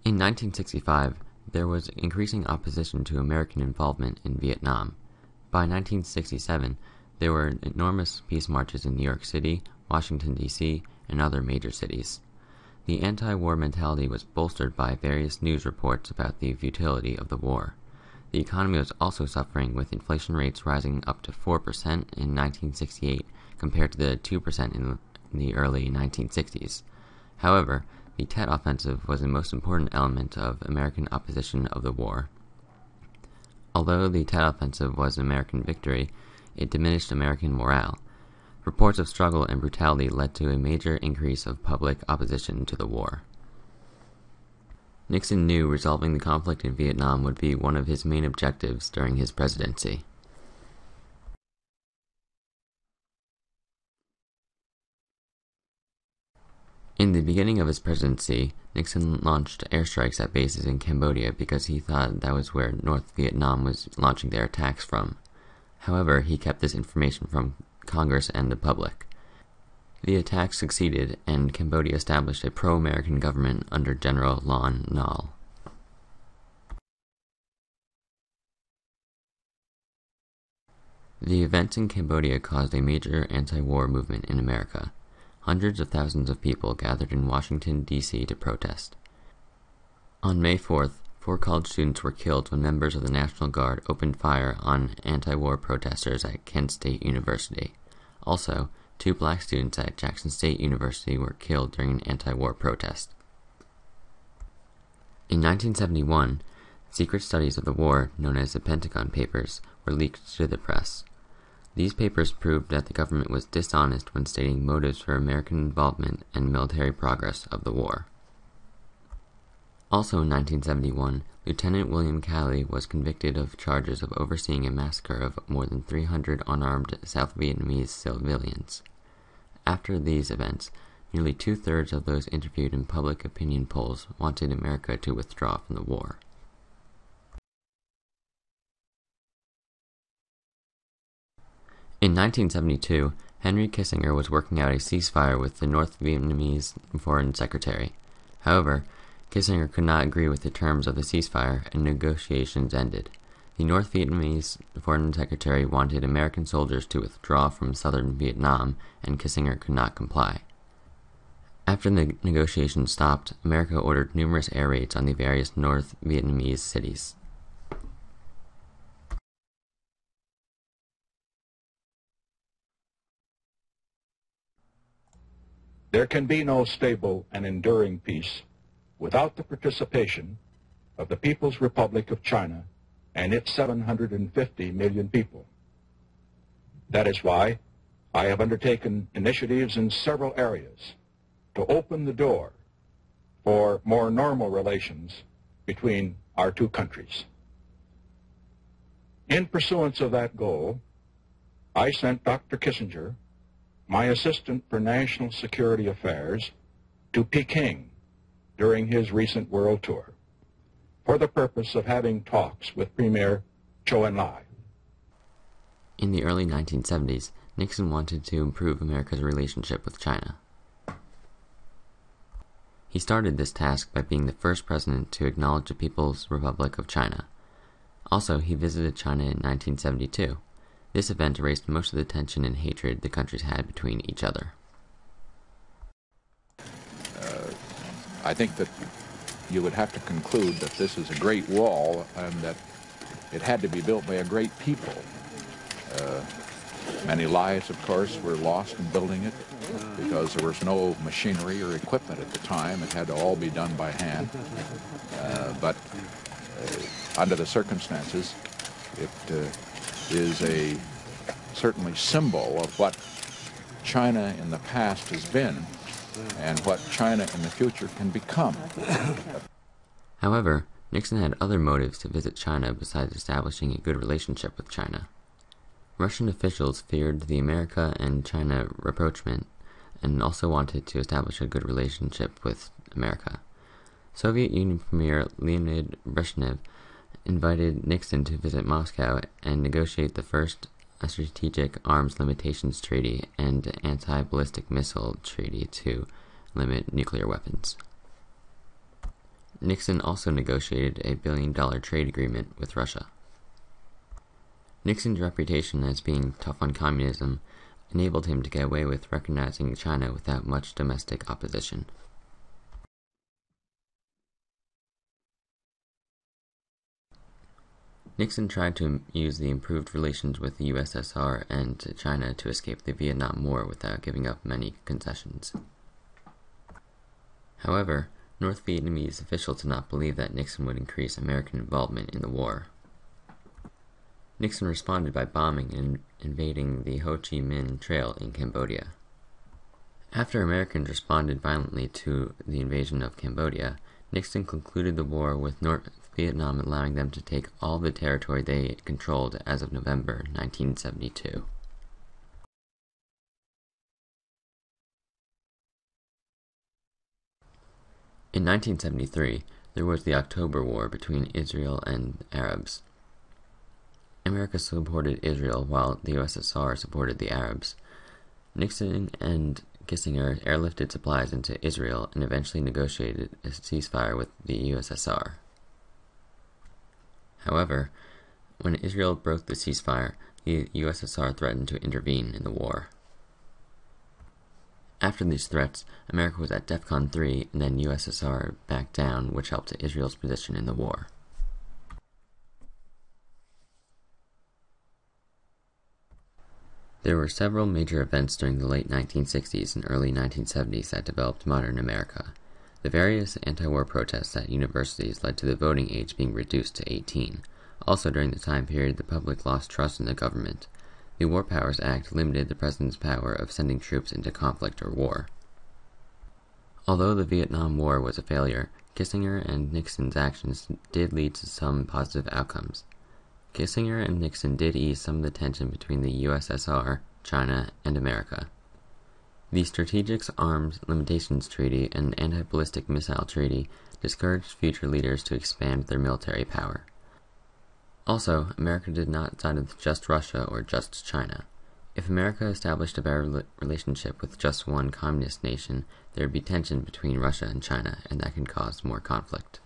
In 1965, there was increasing opposition to American involvement in Vietnam. By 1967, there were enormous peace marches in New York City, Washington, D.C., and other major cities. The anti-war mentality was bolstered by various news reports about the futility of the war. The economy was also suffering, with inflation rates rising up to 4% in 1968 compared to the 2% in the early 1960s. However, the Tet Offensive was the most important element of American opposition of the war. Although the Tet Offensive was an American victory, it diminished American morale. Reports of struggle and brutality led to a major increase of public opposition to the war. Nixon knew resolving the conflict in Vietnam would be one of his main objectives during his presidency. In the beginning of his presidency, Nixon launched airstrikes at bases in Cambodia because he thought that was where North Vietnam was launching their attacks from. However, he kept this information from Congress and the public. The attack succeeded, and Cambodia established a pro-American government under General Lon Nol. The events in Cambodia caused a major anti-war movement in America. Hundreds of thousands of people gathered in Washington, D.C. to protest. On May 4th, 4 college students were killed when members of the National Guard opened fire on anti-war protesters at Kent State University. Also, 2 black students at Jackson State University were killed during an anti-war protest. In 1971, secret studies of the war, known as the Pentagon Papers, were leaked to the press. These papers proved that the government was dishonest when stating motives for American involvement and military progress of the war. Also in 1971, Lieutenant William Calley was convicted of charges of overseeing a massacre of more than 300 unarmed South Vietnamese civilians. After these events, nearly 2/3 of those interviewed in public opinion polls wanted America to withdraw from the war. In 1972, Henry Kissinger was working out a ceasefire with the North Vietnamese Foreign Secretary. However, Kissinger could not agree with the terms of the ceasefire, and negotiations ended. The North Vietnamese Foreign Secretary wanted American soldiers to withdraw from southern Vietnam, and Kissinger could not comply. After the negotiations stopped, America ordered numerous air raids on the various North Vietnamese cities. There can be no stable and enduring peace without the participation of the People's Republic of China and its 750 million people. That is why I have undertaken initiatives in several areas to open the door for more normal relations between our two countries. In pursuance of that goal, I sent Dr. Kissinger, my Assistant for National Security Affairs, to Peking during his recent world tour for the purpose of having talks with Premier Zhou Enlai. In the early 1970s, Nixon wanted to improve America's relationship with China. He started this task by being the first president to acknowledge the People's Republic of China. Also, he visited China in 1972. This event erased most of the tension and hatred the countries had between each other. I think that you would have to conclude that this is a great wall and that it had to be built by a great people. Many lives, of course, were lost in building it because there was no machinery or equipment at the time. It had to all be done by hand. But under the circumstances, it is a certainly symbol of what China in the past has been and what China in the future can become. However, Nixon had other motives to visit China besides establishing a good relationship with China. Russian officials feared the America and China rapprochement and also wanted to establish a good relationship with America. Soviet Union Premier Leonid Brezhnev invited Nixon to visit Moscow and negotiate the first Strategic Arms Limitations Treaty and Anti-Ballistic Missile Treaty to limit nuclear weapons. Nixon also negotiated a $1 billion trade agreement with Russia. Nixon's reputation as being tough on communism enabled him to get away with recognizing China without much domestic opposition. Nixon tried to use the improved relations with the USSR and China to escape the Vietnam War without giving up many concessions. However, North Vietnamese officials did not believe that Nixon would increase American involvement in the war. Nixon responded by bombing and invading the Ho Chi Minh Trail in Cambodia. After Americans responded violently to the invasion of Cambodia, Nixon concluded the war with North Vietnam allowing them to take all the territory they controlled as of November 1972. In 1973, there was the October War between Israel and Arabs. America supported Israel while the USSR supported the Arabs. Nixon and Kissinger airlifted supplies into Israel and eventually negotiated a ceasefire with the USSR. However, when Israel broke the ceasefire, the USSR threatened to intervene in the war. After these threats, America was at DEFCON 3 and then USSR backed down, which helped Israel's position in the war. There were several major events during the late 1960s and early 1970s that developed modern America. The various anti-war protests at universities led to the voting age being reduced to 18. Also during the time period, the public lost trust in the government. The War Powers Act limited the president's power of sending troops into conflict or war. Although the Vietnam War was a failure, Kissinger and Nixon's actions did lead to some positive outcomes. Kissinger and Nixon did ease some of the tension between the USSR, China, and America. The Strategic Arms Limitations Treaty and Anti-Ballistic Missile Treaty discouraged future leaders to expand their military power. Also, America did not side with just Russia or just China. If America established a better relationship with just one communist nation, there would be tension between Russia and China, and that can cause more conflict.